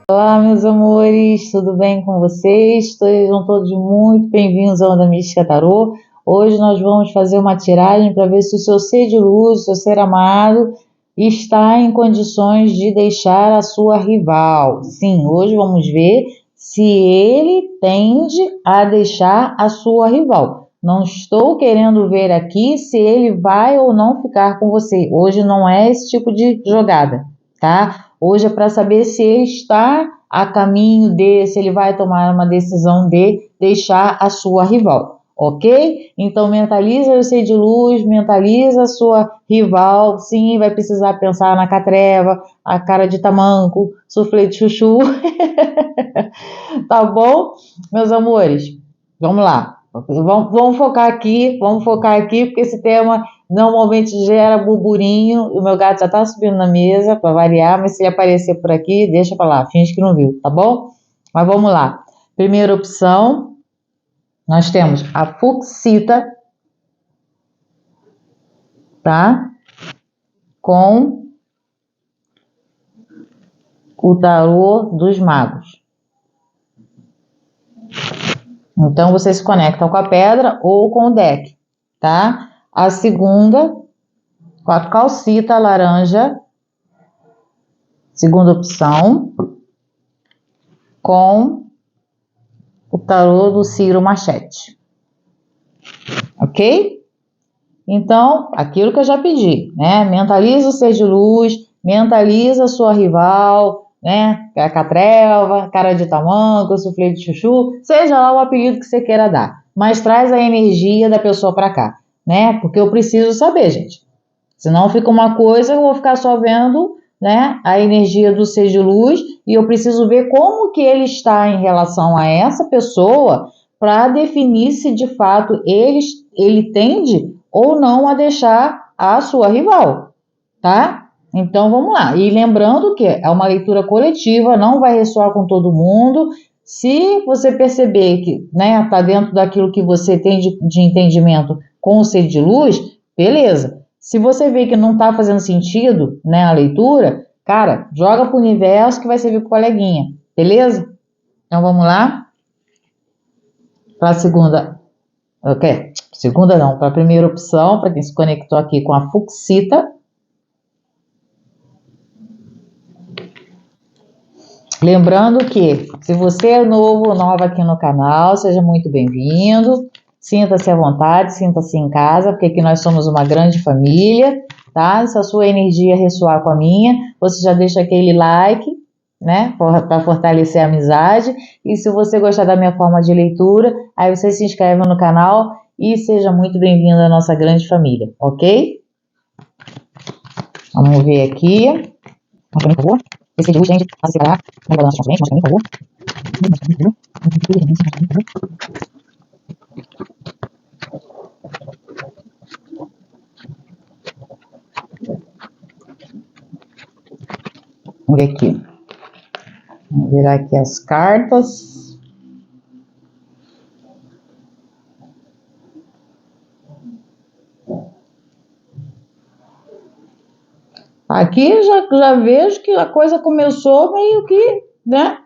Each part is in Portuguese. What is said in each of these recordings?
Olá, meus amores, tudo bem com vocês? Sejam todos muito bem-vindos ao Onda Mística Tarô. Hoje nós vamos fazer uma tiragem para ver se o seu ser de luz, o seu ser amado, está em condições de deixar a sua rival. Sim, hoje vamos ver se ele tende a deixar a sua rival. Não estou querendo ver aqui se ele vai ou não ficar com você. Hoje não é esse tipo de jogada, tá? Hoje é para saber se ele está a caminho se ele vai tomar uma decisão de deixar a sua rival, ok? Então mentaliza o ser de luz, mentaliza a sua rival, sim, vai precisar pensar na catreva, a cara de tamanco, suflê de chuchu, tá bom? Meus amores, vamos lá. Vamos focar aqui, porque esse tema normalmente gera burburinho. O meu gato já tá subindo na mesa para variar, mas se ele aparecer por aqui, deixa para lá, finge que não viu, tá bom? Mas vamos lá. Primeira opção, nós temos a Fuxita, tá? Com o tarô dos magos. Então, vocês se conectam com a pedra ou com o deck, tá? A segunda, com a calcita laranja, segunda opção, com o tarô do Ciro Machete. Ok? Então, aquilo que eu já pedi, né? Mentaliza o ser de luz, mentaliza a sua rival, né? A catreva, cara de tamanco, suflê de chuchu, seja lá o apelido que você queira dar. Mas traz a energia da pessoa para cá, né? Porque eu preciso saber, gente. Senão fica uma coisa, eu vou ficar só vendo, né, a energia do ser de luz e eu preciso ver como que ele está em relação a essa pessoa para definir se de fato ele tende ou não a deixar a sua rival, tá? Então vamos lá. E lembrando que é uma leitura coletiva, não vai ressoar com todo mundo. Se você perceber que, né, tá dentro daquilo que você tem de entendimento com o ser de luz, beleza. Se você vê que não está fazendo sentido, né, a leitura, cara, joga para o universo que vai servir para o coleguinha, beleza? Então vamos lá para a segunda, ok? Segunda não, para a primeira opção, para quem se conectou aqui com a Fuxita. Lembrando que, se você é novo ou nova aqui no canal, seja muito bem-vindo. Sinta-se à vontade, sinta-se em casa, porque aqui nós somos uma grande família, tá? Se a sua energia ressoar com a minha, você já deixa aquele like, né? Para fortalecer a amizade. E se você gostar da minha forma de leitura, aí você se inscreve no canal e seja muito bem-vindo à nossa grande família, ok? Vamos ver aqui. Por favor. Esse de luz, gente, a separar. Não balança consciente, mas também, por favor. Vamos ver aqui. Vamos virar aqui as cartas. Aqui já vejo que a coisa começou meio que, né?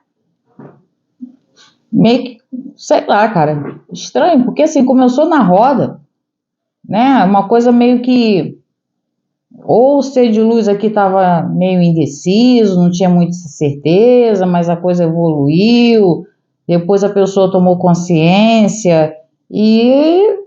Meio que, sei lá, cara, estranho, porque assim, começou na roda, né? Uma coisa meio que, ou o ser de luz aqui estava meio indeciso, não tinha muita certeza, mas a coisa evoluiu, depois a pessoa tomou consciência e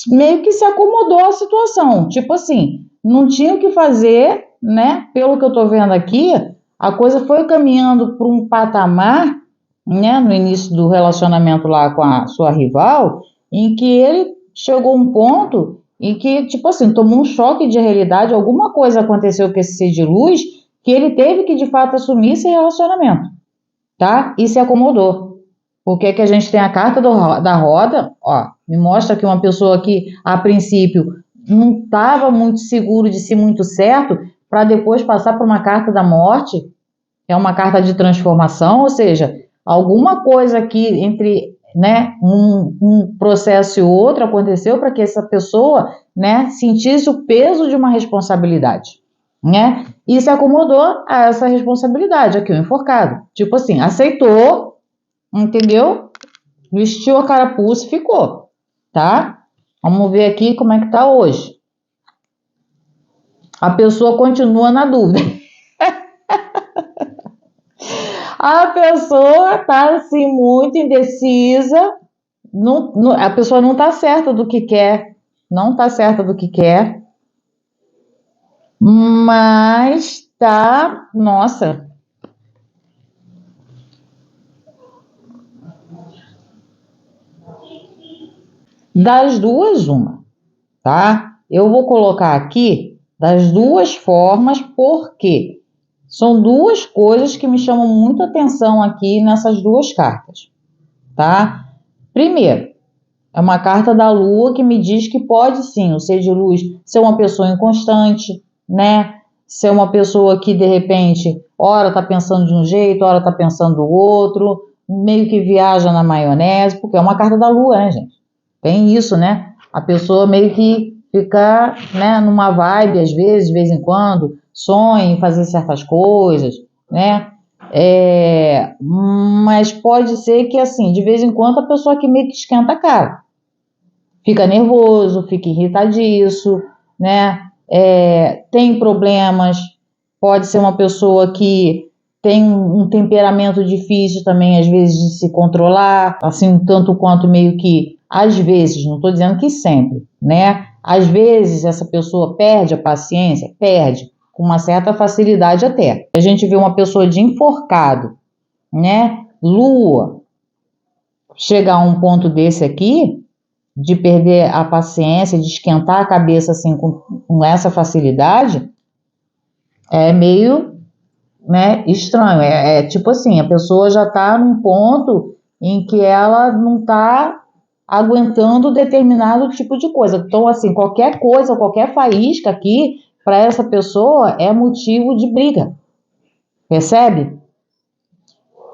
meio que se acomodou à situação, tipo assim, não tinha o que fazer, né? Pelo que eu tô vendo aqui, a coisa foi caminhando para um patamar, né, no início do relacionamento lá com a sua rival, em que ele chegou a um ponto em que, tipo assim, tomou um choque de realidade, alguma coisa aconteceu com esse ser de luz, que ele teve que, de fato, assumir esse relacionamento, tá? E se acomodou. Porque que a gente tem a carta da roda, ó, me mostra que uma pessoa que, a princípio, não estava muito seguro de si, muito certo, para depois passar por uma carta da morte, é uma carta de transformação, ou seja, alguma coisa aqui entre, né, um processo e outro aconteceu para que essa pessoa, né, sentisse o peso de uma responsabilidade, né? E se acomodou a essa responsabilidade aqui, o enforcado. Tipo assim, aceitou, entendeu? Vestiu a carapuça e ficou, tá? Vamos ver aqui como é que tá hoje. A pessoa continua na dúvida. A pessoa tá assim muito indecisa. A pessoa não tá certa do que quer. Não tá certa do que quer. Mas tá, nossa. Das duas, uma, tá? Eu vou colocar aqui das duas formas, porque são duas coisas que me chamam muito atenção aqui nessas duas cartas, tá? Primeiro, é uma carta da Lua que me diz que pode sim o ser de luz ser uma pessoa inconstante, né? Ser uma pessoa que de repente, ora tá pensando de um jeito, ora tá pensando do outro, meio que viaja na maionese, porque é uma carta da Lua, né, gente? Tem isso, né? A pessoa meio que fica, né, numa vibe, às vezes, de vez em quando, sonha em fazer certas coisas, né? Mas pode ser que, assim, de vez em quando a pessoa que meio que esquenta a cara. Fica nervoso, fica irritadiço, né? Tem problemas, pode ser uma pessoa que tem um temperamento difícil também, às vezes, de se controlar, assim, tanto quanto meio que, às vezes, não estou dizendo que sempre, né? Às vezes essa pessoa perde a paciência, perde, com uma certa facilidade até. A gente vê uma pessoa de enforcado, né? Lua, chegar a um ponto desse aqui, de perder a paciência, de esquentar a cabeça assim com essa facilidade, é meio, né, estranho. Tipo assim, a pessoa já está num ponto em que ela não está aguentando determinado tipo de coisa. Então, assim, qualquer coisa, qualquer faísca aqui, para essa pessoa é motivo de briga. Percebe?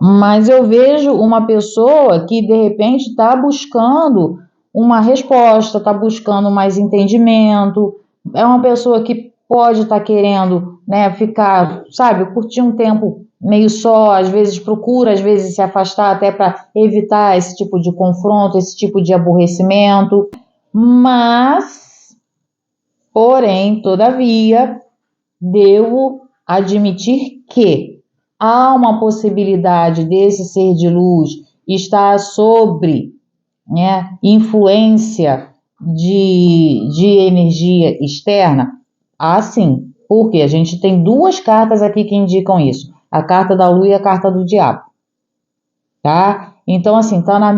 Mas eu vejo uma pessoa que, de repente, está buscando uma resposta, está buscando mais entendimento, é uma pessoa que pode estar querendo, né, ficar, sabe, curtir um tempo meio só, às vezes procura, às vezes se afastar até para evitar esse tipo de confronto, esse tipo de aborrecimento, mas, porém, todavia, devo admitir que há uma possibilidade desse ser de luz estar sobre, né, influência de energia externa? Ah, sim, porque a gente tem duas cartas aqui que indicam isso, a carta da Lua e a carta do Diabo, tá? Então, assim, tá na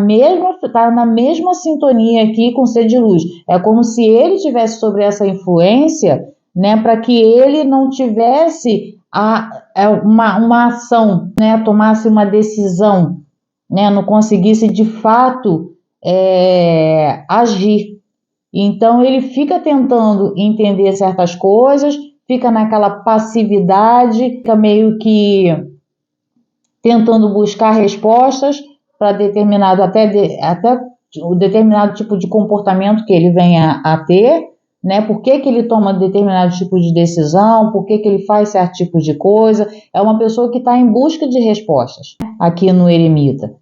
mesma sintonia aqui com o ser de luz. É como se ele tivesse sobre essa influência, né, para que ele não tivesse uma ação, né, tomasse uma decisão, né, não conseguisse de fato agir. Então ele fica tentando entender certas coisas, fica naquela passividade, fica meio que tentando buscar respostas para determinado até o determinado tipo de comportamento que ele venha a ter, né? Por que ele toma determinado tipo de decisão, por que ele faz certo tipo de coisa. É uma pessoa que está em busca de respostas aqui no eremita.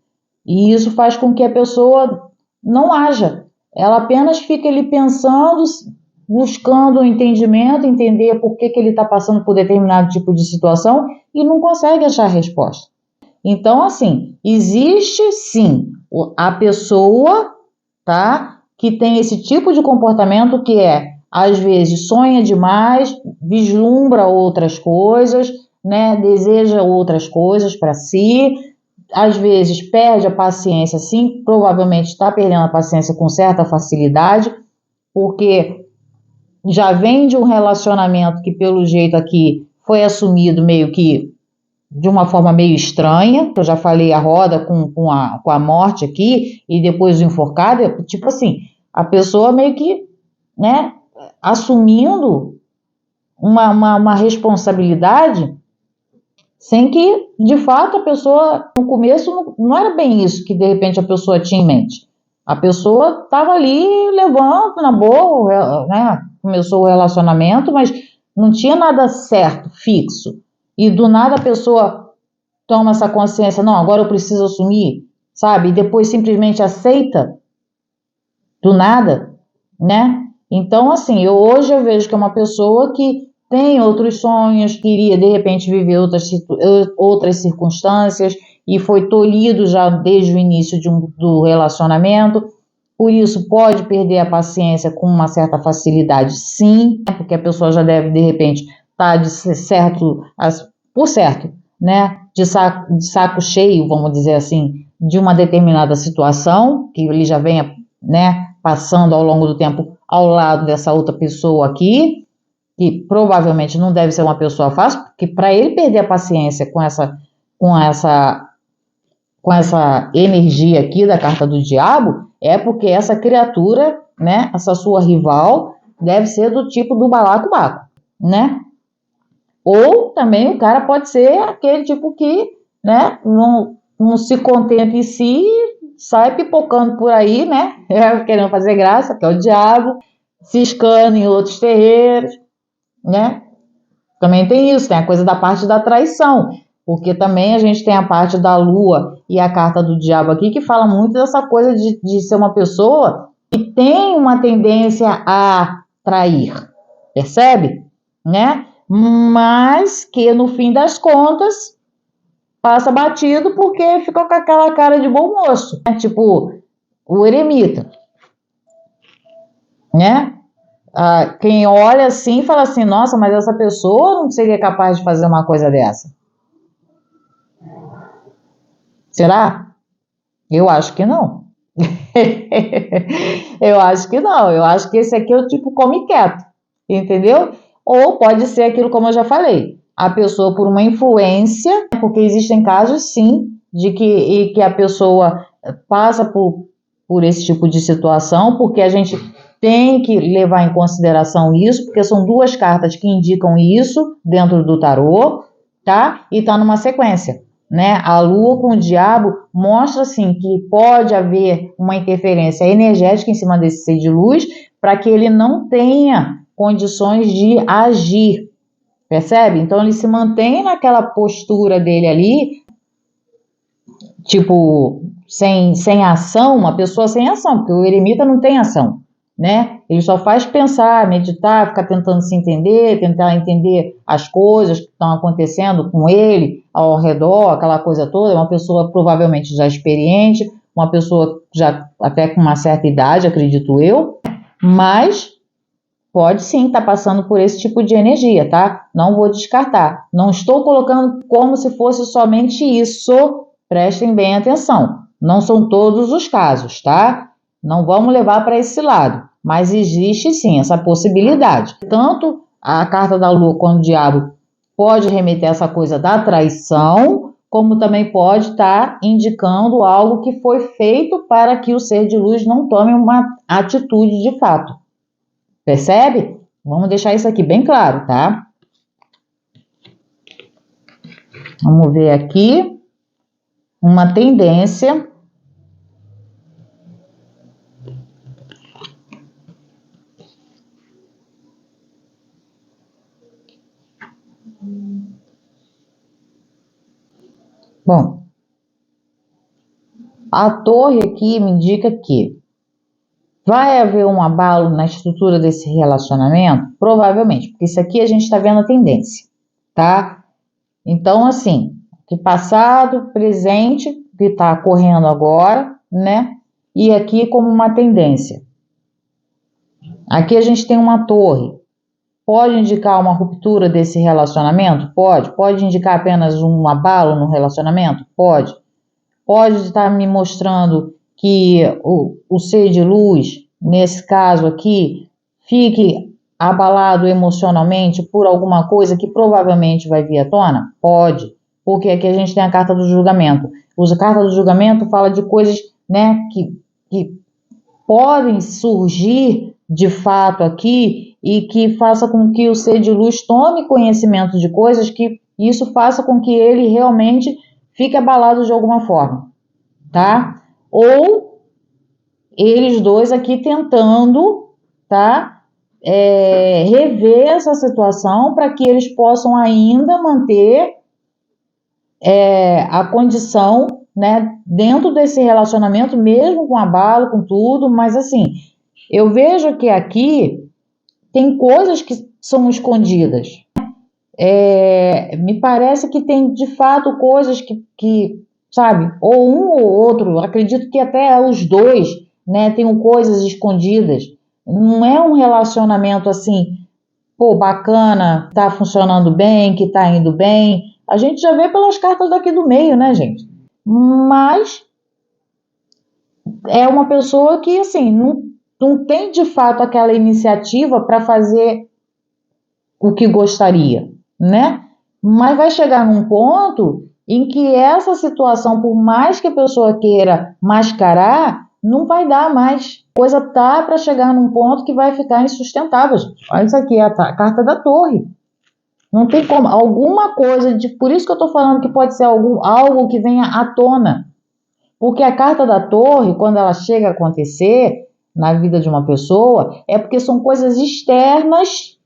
E isso faz com que a pessoa não haja. Ela apenas fica ali pensando, buscando um entendimento, entender por que ele está passando por determinado tipo de situação e não consegue achar resposta. Então, assim, existe sim a pessoa, tá, que tem esse tipo de comportamento que às vezes, sonha demais, vislumbra outras coisas, né, deseja outras coisas para si, às vezes perde a paciência, sim, provavelmente está perdendo a paciência com certa facilidade, porque já vem de um relacionamento que, pelo jeito aqui, foi assumido meio que de uma forma meio estranha. Eu já falei a roda com a morte aqui e depois o enforcado, tipo assim, a pessoa meio que, né, assumindo uma responsabilidade sem que, de fato, a pessoa, no começo, não era bem isso que, de repente, a pessoa tinha em mente. A pessoa estava ali levando na boa, né, começou o relacionamento, mas não tinha nada certo, fixo. E do nada a pessoa toma essa consciência, não, agora eu preciso assumir, sabe? E depois simplesmente aceita do nada, né? Então, assim, hoje eu vejo que é uma pessoa que tem outros sonhos, queria de repente viver outras circunstâncias e foi tolhido já desde o início do relacionamento. Por isso, pode perder a paciência com uma certa facilidade, sim, porque a pessoa já deve, de repente, estar por certo, né? De saco cheio, vamos dizer assim, de uma determinada situação, que ele já venha, né, passando ao longo do tempo ao lado dessa outra pessoa aqui, que provavelmente não deve ser uma pessoa fácil, porque para ele perder a paciência com essa energia aqui da carta do diabo, é porque essa criatura, né, essa sua rival, deve ser do tipo do balacobaco, né? Ou também o cara pode ser aquele tipo que, né, não se contenta em si, sai pipocando por aí, né, querendo fazer graça, que é o diabo, ciscando em outros terreiros, né? Também tem isso, tem a coisa da parte da traição, porque também a gente tem a parte da lua e a carta do diabo aqui, que fala muito dessa coisa de ser uma pessoa que tem uma tendência a trair, percebe? Né? Mas que no fim das contas passa batido porque ficou com aquela cara de bom moço, né? Tipo o eremita, né? Quem olha assim fala assim, nossa, mas essa pessoa não seria capaz de fazer uma coisa dessa. Será? Eu acho que não. Eu acho que não. Eu acho que esse aqui é o tipo come quieto, entendeu? Ou pode ser aquilo como eu já falei, a pessoa por uma influência, porque existem casos sim de que a pessoa passa por esse tipo de situação, porque a gente tem que levar em consideração isso, porque são duas cartas que indicam isso dentro do tarô, tá? E tá numa sequência, né? A lua com o diabo mostra, assim, que pode haver uma interferência energética em cima desse ser de luz para que ele não tenha condições de agir, percebe? Então ele se mantém naquela postura dele ali, tipo, sem ação, uma pessoa sem ação, porque o eremita não tem ação, né? Ele só faz pensar, meditar, ficar tentando se entender, tentar entender as coisas que estão acontecendo com ele, ao redor, aquela coisa toda. É uma pessoa provavelmente já experiente, uma pessoa já até com uma certa idade, acredito eu, mas pode sim estar passando por esse tipo de energia, tá? Não vou descartar. Não estou colocando como se fosse somente isso. Prestem bem atenção. Não são todos os casos, tá? Não vamos levar para esse lado. Mas existe sim essa possibilidade. Tanto a carta da lua com o diabo pode remeter a essa coisa da traição, como também pode estar indicando algo que foi feito para que o ser de luz não tome uma atitude de fato. Percebe? Vamos deixar isso aqui bem claro, tá? Vamos ver aqui uma tendência. Bom, a torre aqui me indica que vai haver um abalo na estrutura desse relacionamento? Provavelmente, porque isso aqui a gente está vendo a tendência, tá? Então, assim, que passado, presente, que está correndo agora, né? E aqui como uma tendência. Aqui a gente tem uma torre. Pode indicar uma ruptura desse relacionamento? Pode. Pode indicar apenas um abalo no relacionamento? Pode. Pode estar me mostrando que o ser de luz, nesse caso aqui, fique abalado emocionalmente por alguma coisa que provavelmente vai vir à tona? Pode, porque aqui a gente tem a carta do julgamento. A carta do julgamento fala de coisas, né, que podem surgir de fato aqui e que faça com que o ser de luz tome conhecimento de coisas que isso faça com que ele realmente fique abalado de alguma forma, tá? Ou eles dois aqui tentando, tá? rever essa situação para que eles possam ainda manter a condição, né, dentro desse relacionamento, mesmo com abalo, com tudo, mas assim, eu vejo que aqui tem coisas que são escondidas. Me parece que tem de fato coisas que, sabe, ou um ou outro, acredito que até os dois, né, tenham coisas escondidas. Não é um relacionamento assim, pô, bacana, tá funcionando bem, que tá indo bem. A gente já vê pelas cartas daqui do meio, né, gente? Mas é uma pessoa que, assim, não tem de fato aquela iniciativa para fazer o que gostaria, né? Mas vai chegar num ponto em que essa situação, por mais que a pessoa queira mascarar, não vai dar mais. A coisa tá para chegar num ponto que vai ficar insustentável, gente. Olha isso aqui, a carta da torre. Não tem como. Alguma coisa de. Por isso que eu estou falando que pode ser algo que venha à tona. Porque a carta da torre, quando ela chega a acontecer na vida de uma pessoa, é porque são coisas externas.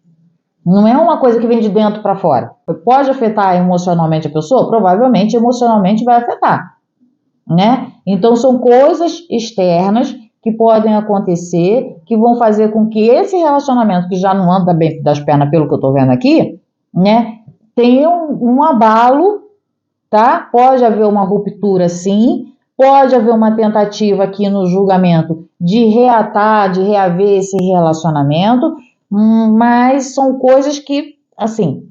Não é uma coisa que vem de dentro para fora. Pode afetar emocionalmente a pessoa? Provavelmente emocionalmente vai afetar, né? Então são coisas externas que podem acontecer, que vão fazer com que esse relacionamento, que já não anda bem das pernas pelo que eu estou vendo aqui, né, tenha um abalo, tá? Pode haver uma ruptura, sim. Pode haver uma tentativa aqui no julgamento de reatar, de reaver esse relacionamento, mas são coisas que, assim,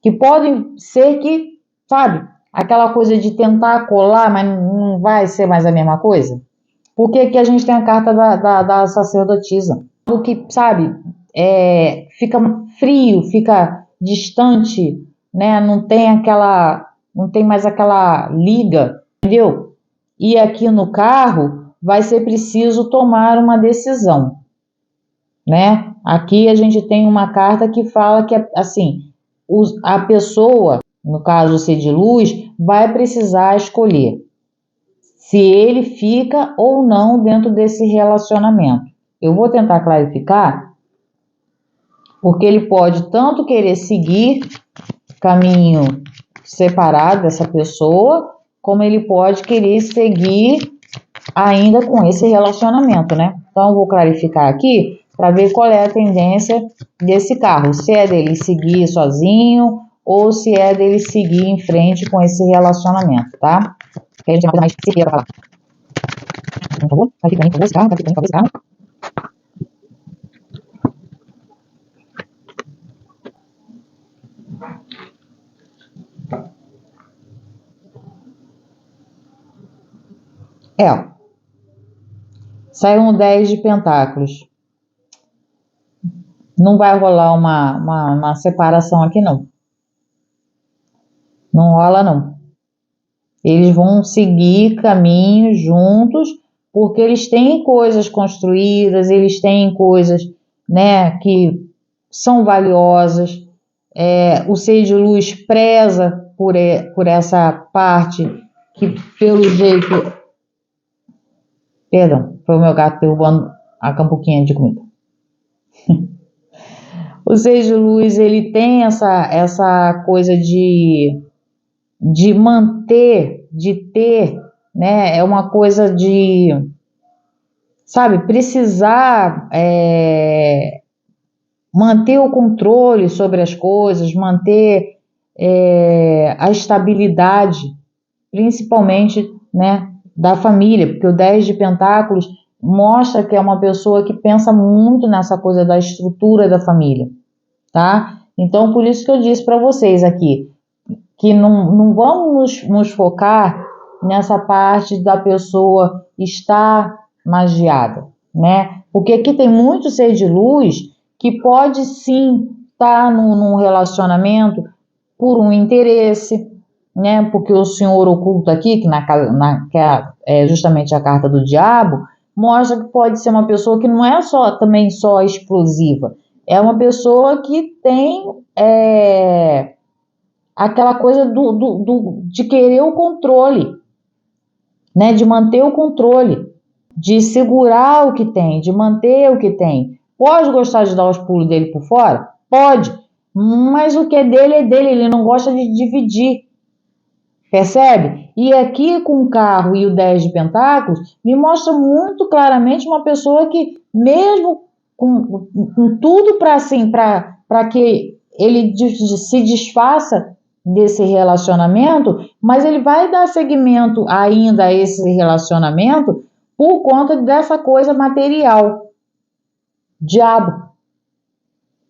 que podem ser que, sabe, aquela coisa de tentar colar, mas não vai ser mais a mesma coisa. Por que que a gente tem a carta da sacerdotisa? O que, sabe, fica frio, fica distante, né? Não tem mais aquela liga, entendeu? E aqui no carro vai ser preciso tomar uma decisão, né? Aqui a gente tem uma carta que fala que, assim, a pessoa, no caso o ser de luz, vai precisar escolher se ele fica ou não dentro desse relacionamento. Eu vou tentar clarificar, porque ele pode tanto querer seguir caminho separado dessa pessoa, como ele pode querer seguir ainda com esse relacionamento, né? Então, eu vou clarificar aqui para ver qual é a tendência desse carro. Se é dele seguir sozinho ou se é dele seguir em frente com esse relacionamento, tá? Porque a gente tem uma coisa mais certeira para falar. Por favor, clarifica aí, por favor, esse carro, clarifica aí, por favor, esse carro. Saiu um 10 de pentáculos. Não vai rolar uma separação aqui, não. Não rola, não. Eles vão seguir caminhos juntos, porque eles têm coisas construídas, eles têm coisas, né, que são valiosas. O ser de luz preza por essa parte que, pelo jeito... Perdão, foi o meu gato derrubando a cambuquinha de comida. O ser de luz, ele tem essa coisa de manter, de ter, né? É uma coisa de, sabe, precisar manter o controle sobre as coisas, manter a estabilidade, principalmente, né, da família, porque o 10 de pentáculos mostra que é uma pessoa que pensa muito nessa coisa da estrutura da família, tá? Então, por isso que eu disse para vocês aqui, que não vamos nos focar nessa parte da pessoa estar magiada, né? Porque aqui tem muito ser de luz que pode sim estar num relacionamento por um interesse, né? Porque o senhor oculto aqui, que é justamente a carta do diabo, mostra que pode ser uma pessoa que não é também só explosiva, é uma pessoa que tem aquela coisa de querer o controle, né? De manter o controle, de segurar o que tem, de manter o que tem. Pode gostar de dar os pulos dele por fora? Pode. Mas o que é dele, ele não gosta de dividir. Percebe? E aqui com o carro e o 10 de pentáculos, me mostra muito claramente uma pessoa que, mesmo com tudo para assim, para que ele se desfaça desse relacionamento, mas ele vai dar seguimento ainda a esse relacionamento por conta dessa coisa material. Diabo,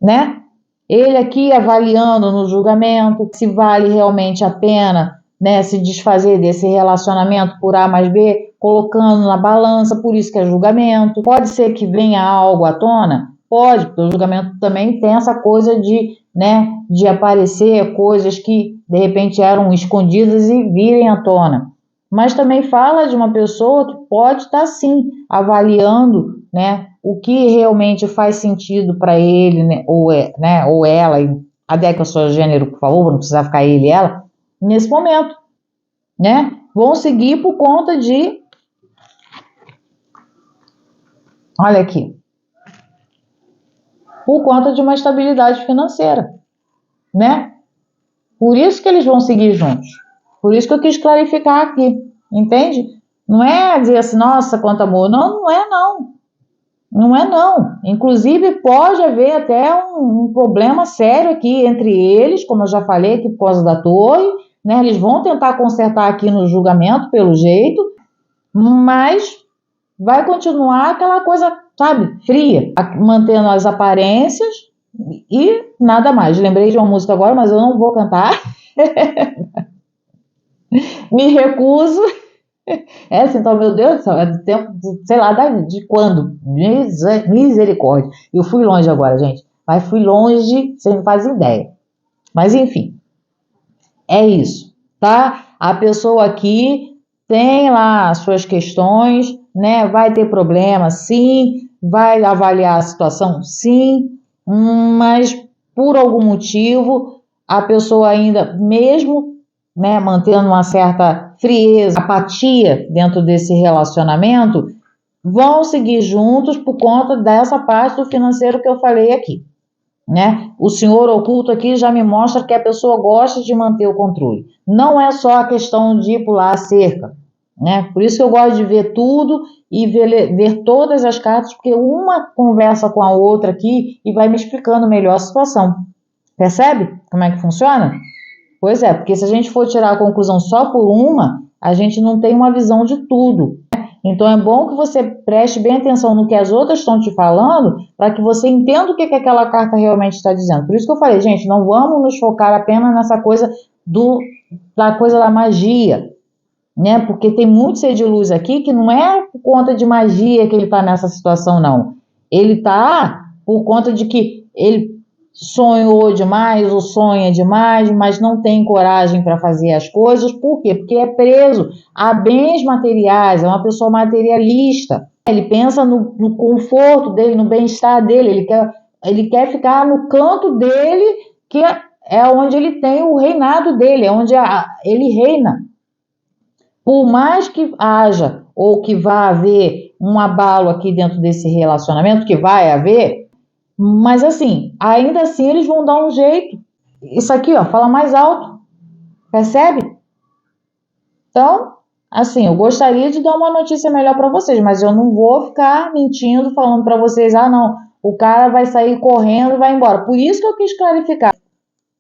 né? Ele aqui avaliando no julgamento se vale realmente a pena, né, se desfazer desse relacionamento por A mais B, colocando na balança, por isso que é julgamento. Pode ser que venha algo à tona? Pode, porque o julgamento também tem essa coisa de, né, de aparecer coisas que de repente eram escondidas e virem à tona. Mas também fala de uma pessoa que pode estar sim avaliando, né, o que realmente faz sentido para ele, né, ou ela, adequa ao seu gênero, por favor, não precisa ficar ele e ela, nesse momento, né? Vão seguir por conta de, olha aqui, por conta de uma estabilidade financeira, né? Por isso que eles vão seguir juntos. Por isso que eu quis clarificar aqui, entende? Não é dizer assim, nossa, quanto amor. Não, não é não. Não é não. Inclusive pode haver até um problema sério aqui entre eles, como eu já falei aqui por causa da torre, né? Eles vão tentar consertar aqui no julgamento pelo jeito, mas vai continuar aquela coisa, sabe, fria, mantendo as aparências e nada mais. Lembrei de uma música agora, mas eu não vou cantar. Me recuso. É assim, então, meu Deus do céu, é do tempo, sei lá, de quando? Misericórdia. Eu fui longe agora, gente. Mas fui longe, vocês não fazem ideia. Mas, enfim, é isso, tá? A pessoa aqui tem lá as suas questões, né? Vai ter problema, sim. Vai avaliar a situação, sim. Mas, por algum motivo, a pessoa ainda, mesmo, né, mantendo uma certa frieza, apatia dentro desse relacionamento, vão seguir juntos por conta dessa parte do financeiro que eu falei aqui, né? O senhor oculto aqui já me mostra que a pessoa gosta de manter o controle. Não é só a questão de pular a cerca, né? Por isso que eu gosto de ver tudo e ver todas as cartas, porque uma conversa com a outra aqui e vai me explicando melhor a situação. Percebe como é que funciona? Pois é, porque se a gente for tirar a conclusão só por uma, a gente não tem uma visão de tudo. Então é bom que você preste bem atenção no que as outras estão te falando, para que você entenda o que aquela carta realmente está dizendo. Por isso que eu falei, gente, não vamos nos focar apenas nessa coisa da coisa da magia, né? Porque tem muito ser de luz aqui que não é por conta de magia que ele está nessa situação, não. Ele está por conta de que ele sonhou demais ou sonha demais, mas não tem coragem para fazer as coisas. Por quê? Porque é preso a bens materiais, é uma pessoa materialista. Ele pensa no conforto dele, no bem-estar dele, ele quer ficar no canto dele, que é onde ele tem o reinado dele, é onde ele reina. Por mais que haja ou que vá haver um abalo aqui dentro desse relacionamento, que vai haver, mas assim, ainda assim eles vão dar um jeito. Isso aqui, ó, fala mais alto. Percebe? Então, assim, eu gostaria de dar uma notícia melhor para vocês, mas eu não vou ficar mentindo, falando para vocês, ah, não, o cara vai sair correndo e vai embora. Por isso que eu quis clarificar.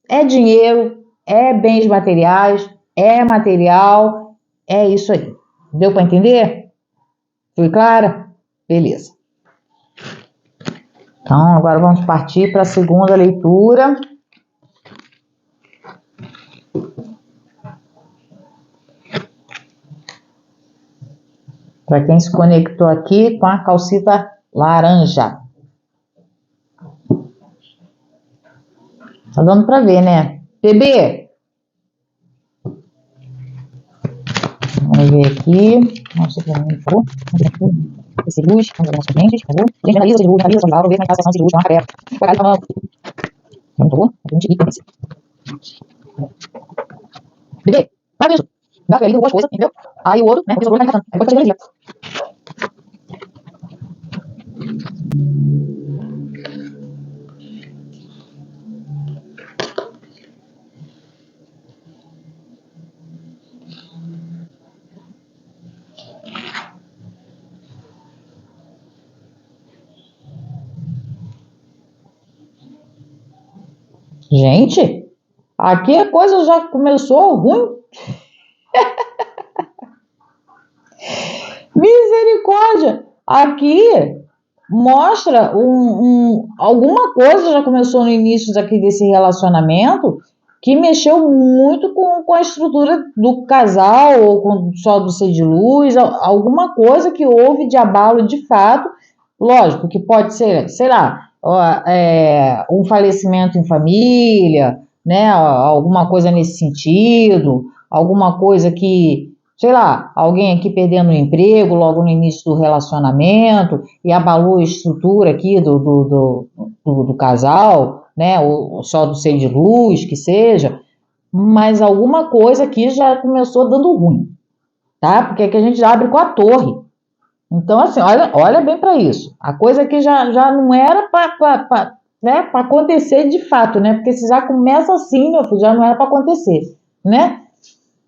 É dinheiro, é bens materiais, é material, é isso aí. Deu para entender? Fui clara? Beleza. Então, agora vamos partir para a segunda leitura. Para quem se conectou aqui com a calcita laranja. Tá dando para ver, né? Bebê! Vamos ver aqui. Mostra para mim, por favor. Esse luz, vamos ver nossos clientes, por favor. Gente, analisa esse luz, analisa, vamos ver como é que tá a situação desse luz, uma careca. Caralho, tá mal. Por favor, a gente liga nesse. Bebê, para isso. Gato, ele derrubou as coisas, entendeu? Aí o outro, né, resolveu vai encaixando. Aí depois tá chegando ali, ó. Gente, aqui a coisa já começou ruim. Misericórdia! Aqui mostra alguma coisa já começou no início desse relacionamento que mexeu muito com a estrutura do casal ou com só do ser de luz, alguma coisa que houve de abalo de fato. Lógico que pode ser, sei lá, um falecimento em família, né? Alguma coisa nesse sentido, alguma coisa que, sei lá, alguém aqui perdendo o emprego logo no início do relacionamento e abalou a estrutura aqui do casal, né? Ou só do ser de luz, que seja, mas alguma coisa aqui já começou dando ruim, tá? Porque aqui a gente já abre com a torre. Então, assim, olha bem para isso. A coisa aqui já não era para né, acontecer de fato, né? Porque se já começa assim, meu filho, já não era para acontecer, né?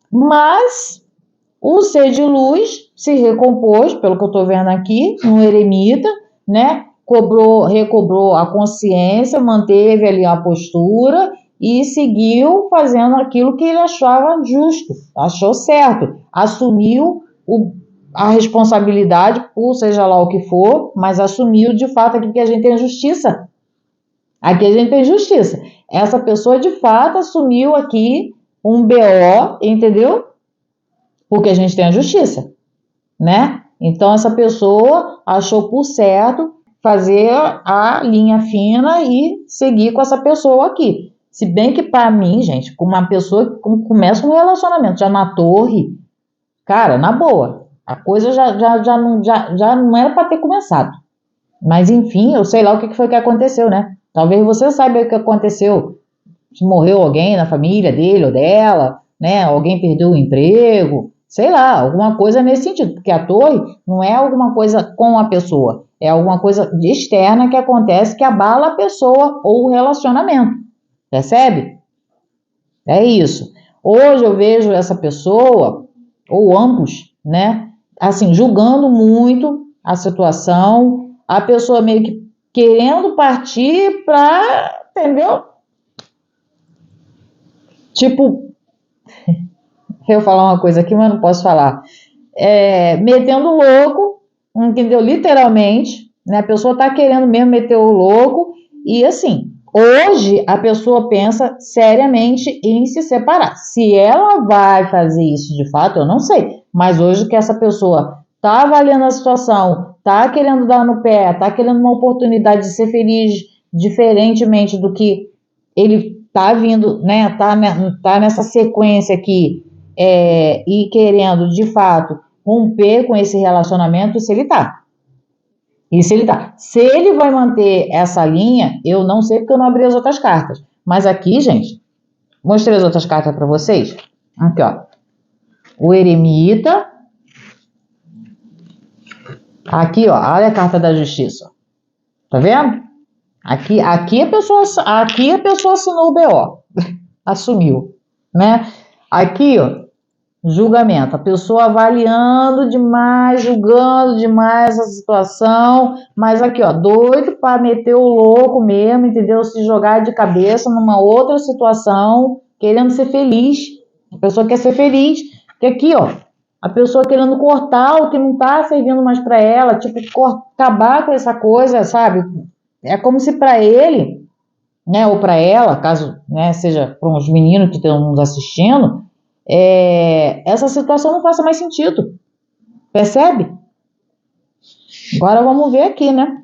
Mas o ser de luz se recompôs, pelo que eu estou vendo aqui, no eremita, né? Recobrou a consciência, manteve ali a postura e seguiu fazendo aquilo que ele achava justo, achou certo, assumiu a responsabilidade, por seja lá o que for, mas assumiu de fato aqui que a gente tem justiça. Aqui a gente tem justiça. Essa pessoa de fato assumiu aqui um BO, entendeu? Porque a gente tem a justiça, né? Então essa pessoa achou por certo fazer a linha fina e seguir com essa pessoa aqui. Se bem que para mim, gente, com uma pessoa que começa um relacionamento já na torre, cara, na boa, a coisa já não era para ter começado. Mas enfim, eu sei lá o que foi que aconteceu, né? Talvez você saiba o que aconteceu. Se morreu alguém na família dele ou dela, né? Alguém perdeu o emprego, sei lá, alguma coisa nesse sentido. Porque a torre não é alguma coisa com a pessoa, é alguma coisa externa que acontece que abala a pessoa ou o relacionamento. Percebe? É isso. Hoje eu vejo essa pessoa, ou ambos, né? Assim, julgando muito a situação, a pessoa meio que querendo partir para, entendeu? Tipo, eu vou falar uma coisa aqui, mas não posso falar. Metendo louco, entendeu? Literalmente, né? A pessoa tá querendo mesmo meter o louco e assim, hoje a pessoa pensa seriamente em se separar. Se ela vai fazer isso de fato, eu não sei. Mas hoje que essa pessoa tá avaliando a situação, tá querendo dar no pé, tá querendo uma oportunidade de ser feliz diferentemente do que ele tá vindo, né? Tá nessa sequência aqui e querendo de fato romper com esse relacionamento, se ele tá. E se ele tá. Se ele vai manter essa linha, eu não sei porque eu não abri as outras cartas. Mas aqui, gente, mostrei as outras cartas para vocês. Aqui, ó. O eremita. Aqui, ó. Olha a carta da justiça. Tá vendo? Aqui a pessoa assinou o BO. Assumiu, né? Aqui, ó. Julgamento, a pessoa avaliando demais, julgando demais a situação, mas aqui, ó, doido para meter o louco mesmo, entendeu? Se jogar de cabeça numa outra situação, querendo ser feliz. A pessoa quer ser feliz. Que aqui, ó, a pessoa querendo cortar o que não tá servindo mais para ela, tipo, acabar com essa coisa, sabe? É como se para ele, né, ou para ela, caso, né, seja para uns meninos que estão nos assistindo, essa situação não faça mais sentido. Percebe? Agora vamos ver aqui, né?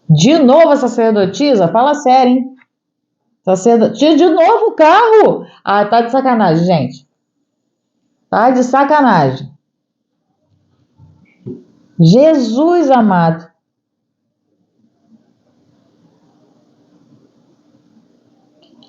De novo a sacerdotisa? Fala sério, hein? Sacerdotisa, de novo o carro? Ah, tá de sacanagem, gente. Tá de sacanagem. Jesus amado.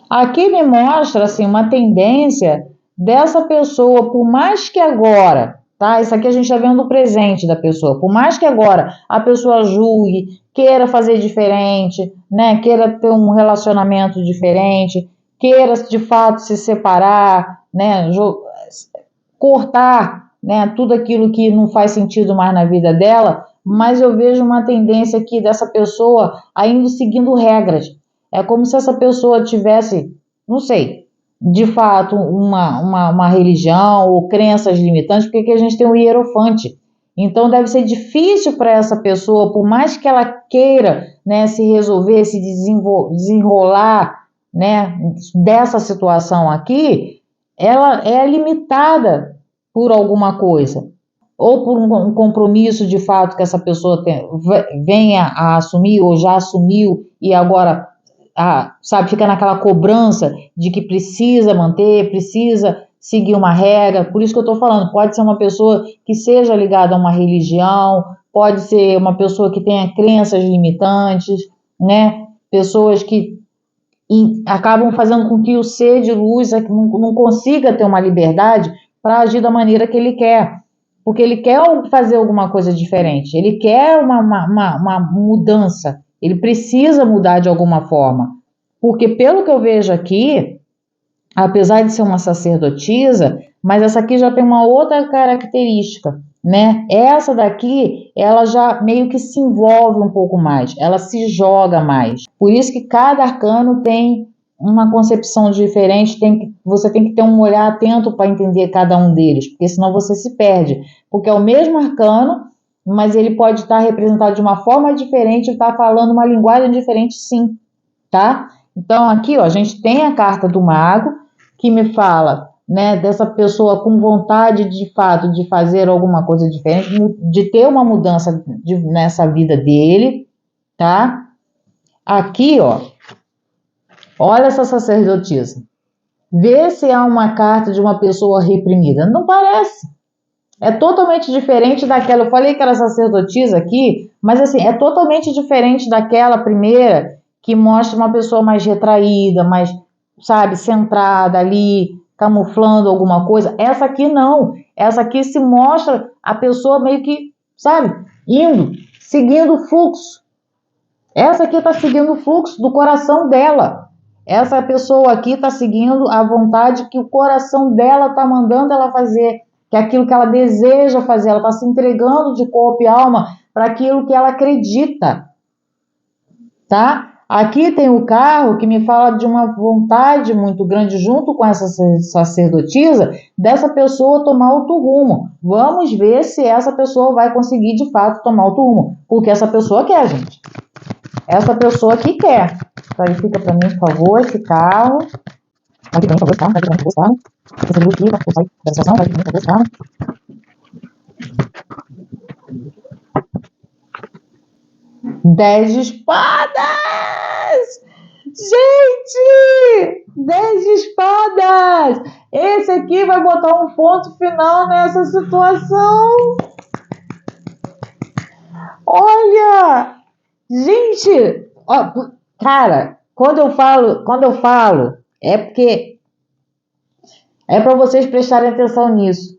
Aqui me mostra assim, uma tendência dessa pessoa, por mais que agora, tá? Isso aqui a gente está vendo o presente da pessoa. Por mais que agora a pessoa julgue, queira fazer diferente, né? Queira ter um relacionamento diferente, queira de fato se separar, né? Cortar né, tudo aquilo que não faz sentido mais na vida dela, mas eu vejo uma tendência aqui dessa pessoa ainda seguindo regras. É como se essa pessoa tivesse, não sei, de fato, uma religião ou crenças limitantes, porque aqui a gente tem o hierofante. Então deve ser difícil para essa pessoa, por mais que ela queira, né, se resolver, se desenrolar, né, dessa situação aqui, ela é limitada por alguma coisa, ou por um compromisso de fato que essa pessoa venha a assumir ou já assumiu e agora, sabe, fica naquela cobrança de que precisa manter, precisa seguir uma regra. Por isso que eu estou falando, pode ser uma pessoa que seja ligada a uma religião, pode ser uma pessoa que tenha crenças limitantes, né? Pessoas que acabam fazendo com que o ser de luz não consiga ter uma liberdade para agir da maneira que ele quer. Porque ele quer fazer alguma coisa diferente, ele quer uma mudança, ele precisa mudar de alguma forma. Porque pelo que eu vejo aqui, apesar de ser uma sacerdotisa, mas essa aqui já tem uma outra característica, né? Essa daqui, ela já meio que se envolve um pouco mais, ela se joga mais. Por isso que cada arcano tem uma concepção diferente, você tem que ter um olhar atento para entender cada um deles, porque senão você se perde. Porque é o mesmo arcano, mas ele pode estar representado de uma forma diferente, estar falando uma linguagem diferente, sim, tá? Então aqui, ó, a gente tem a carta do mago, que me fala, né, dessa pessoa com vontade de fato de fazer alguma coisa diferente, de ter uma mudança nessa vida dele, tá? Aqui, ó, olha essa sacerdotisa. Vê se há uma carta de uma pessoa reprimida. Não parece. É totalmente diferente daquela. Eu falei que era sacerdotisa aqui, mas assim, é totalmente diferente daquela primeira que mostra uma pessoa mais retraída, mais, sabe, centrada ali, camuflando alguma coisa. Essa aqui não. Essa aqui se mostra a pessoa meio que, sabe, indo, seguindo o fluxo. Essa aqui está seguindo o fluxo do coração dela. Essa pessoa aqui está seguindo a vontade que o coração dela está mandando ela fazer, que é aquilo que ela deseja fazer. Ela está se entregando de corpo e alma para aquilo que ela acredita, tá? Aqui tem o carro que me fala de uma vontade muito grande, junto com essa sacerdotisa, dessa pessoa tomar outro rumo. Vamos ver se essa pessoa vai conseguir de fato tomar outro rumo, porque essa pessoa quer, gente. Essa pessoa aqui quer. Clarifica para mim, por favor, esse carro. Aqui também, por favor, esse carro. Esse carro. Esse luz aqui, vou sair da estação. Aqui também, por favor, esse carro. Dez de espadas! Gente! 10 de espadas! Esse aqui vai botar um ponto final nessa situação. Olha! Gente! Ó, cara, quando eu falo, é porque é para vocês prestarem atenção nisso.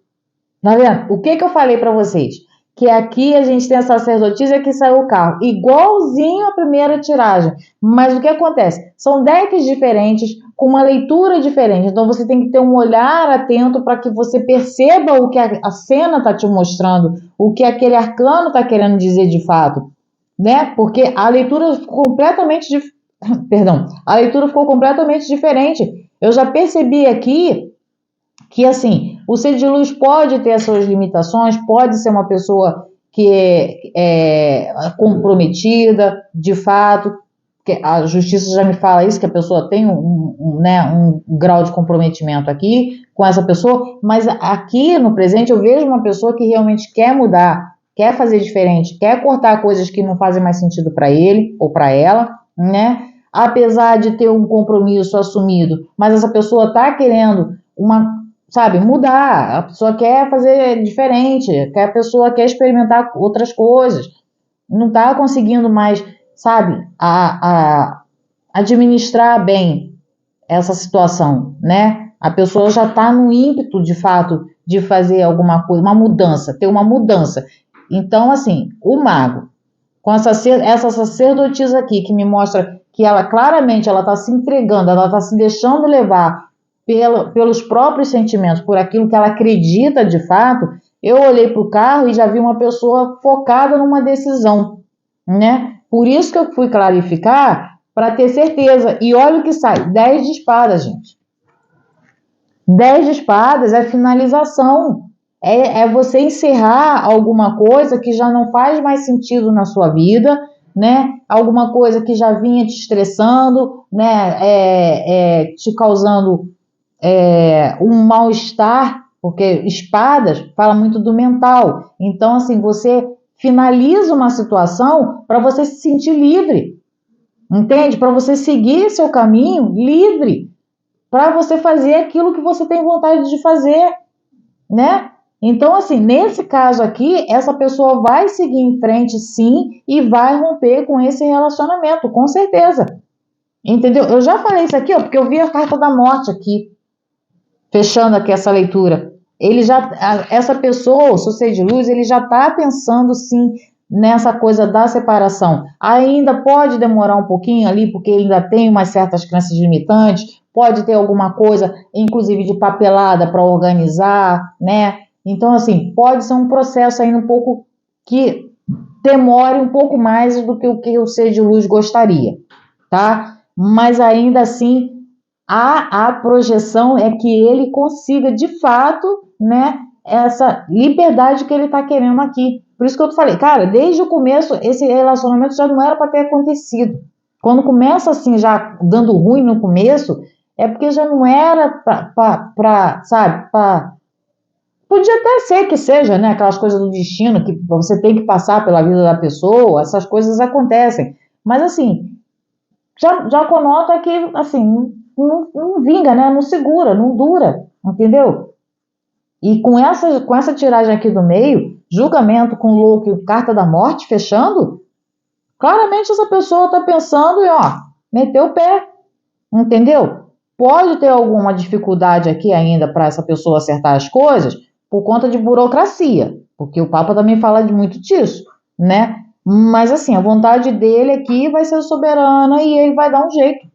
Tá vendo? O que eu falei para vocês? Que aqui a gente tem a sacerdotisa que saiu o carro, igualzinho à primeira tiragem. Mas o que acontece? São decks diferentes, com uma leitura diferente. Então você tem que ter um olhar atento para que você perceba o que a cena está te mostrando, o que aquele arcano está querendo dizer de fato, né? Porque a leitura ficou completamente a leitura ficou completamente diferente. Eu já percebi aqui que, assim, o ser de luz pode ter as suas limitações, pode ser uma pessoa que é comprometida, de fato, que a justiça já me fala isso, que a pessoa tem um grau de comprometimento aqui com essa pessoa, mas aqui no presente eu vejo uma pessoa que realmente quer mudar, quer fazer diferente, quer cortar coisas que não fazem mais sentido para ele ou para ela, né? Apesar de ter um compromisso assumido, mas essa pessoa está querendo mudar, a pessoa quer fazer diferente, a pessoa quer experimentar outras coisas, não está conseguindo mais, administrar bem essa situação, né? A pessoa já está no ímpeto, de fato, de fazer alguma coisa, uma mudança, ter uma mudança. Então, assim, o mago, com essa sacerdotisa aqui, que me mostra que ela claramente está se entregando, ela está se deixando levar pelos próprios sentimentos, por aquilo que ela acredita de fato, Eu olhei para o carro e já vi uma pessoa focada numa decisão, né? Por isso que eu fui clarificar, para ter certeza. E olha o que sai, 10 de espadas, gente. 10 de espadas é finalização. É você encerrar alguma coisa que já não faz mais sentido na sua vida, né? Alguma coisa que já vinha te estressando, né? Te causando um mal-estar, porque espadas fala muito do mental. Então, assim, você finaliza uma situação para você se sentir livre, entende? Para você seguir seu caminho livre, para você fazer aquilo que você tem vontade de fazer, né? Então, assim, nesse caso aqui, essa pessoa vai seguir em frente, sim, e vai romper com esse relacionamento, com certeza. Entendeu? Eu já falei isso aqui, ó, porque eu vi a carta da morte aqui, fechando aqui essa leitura. Essa pessoa, o seu ser de luz, ele já está pensando, sim, nessa coisa da separação. Ainda pode demorar um pouquinho ali, porque ele ainda tem umas certas crenças limitantes, pode ter alguma coisa, inclusive de papelada para organizar, né? Então, assim, pode ser um processo ainda um pouco que demore um pouco mais do que o ser de luz gostaria, tá? Mas ainda assim, a projeção é que ele consiga, de fato, né, essa liberdade que ele está querendo aqui. Por isso que eu te falei, cara, desde o começo, esse relacionamento já não era para ter acontecido. Quando começa assim, já dando ruim no começo, é porque já não era sabe, podia até ser que seja, né, aquelas coisas do destino, que você tem que passar pela vida da pessoa, essas coisas acontecem. Mas assim, já conota que, assim, não vinga, né? Não segura, não dura, entendeu? E com essa tiragem aqui do meio, julgamento com louco e carta da morte fechando, claramente essa pessoa está pensando em, ó, meter o pé, entendeu? Pode ter alguma dificuldade aqui ainda para essa pessoa acertar as coisas por conta de burocracia, porque o Papa também fala de muito disso, né? Mas assim, a vontade dele aqui vai ser soberana e ele vai dar um jeito.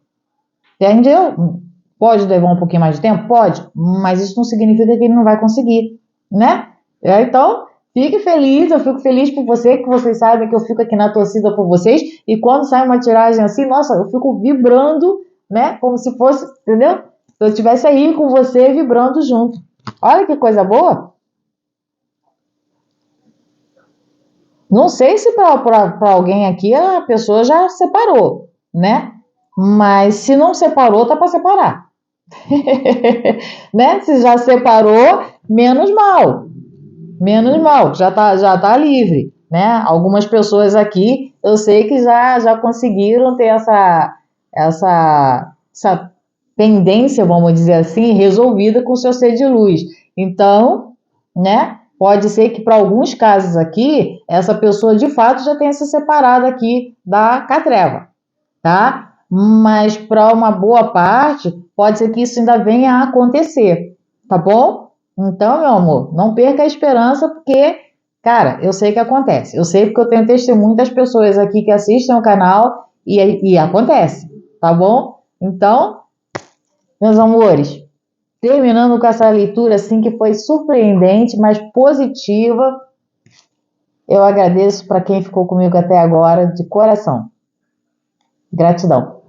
Entendeu? Pode levar um pouquinho mais de tempo? Pode, mas isso não significa que ele não vai conseguir, né? Então, fique feliz, eu fico feliz por você, que vocês saibam que eu fico aqui na torcida por vocês, e quando sai uma tiragem assim, nossa, eu fico vibrando, né? Como se fosse, entendeu? Se eu estivesse aí com você vibrando junto. Olha que coisa boa! Não sei se para alguém aqui a pessoa já separou, né? Mas se não separou, tá para separar. Né? Se já separou, menos mal, já tá livre, né? Algumas pessoas aqui, eu sei que já conseguiram ter essa pendência, vamos dizer assim, resolvida com o seu ser de luz. Então, né? Pode ser que para alguns casos aqui, essa pessoa de fato já tenha se separado aqui da catreva, tá? Mas para uma boa parte, pode ser que isso ainda venha a acontecer, tá bom? Então, meu amor, não perca a esperança, porque, cara, eu sei que acontece. Eu sei porque eu tenho testemunho das pessoas aqui que assistem o canal e acontece, tá bom? Então, meus amores, terminando com essa leitura assim que foi surpreendente, mas positiva, eu agradeço para quem ficou comigo até agora, de coração. Gratidão.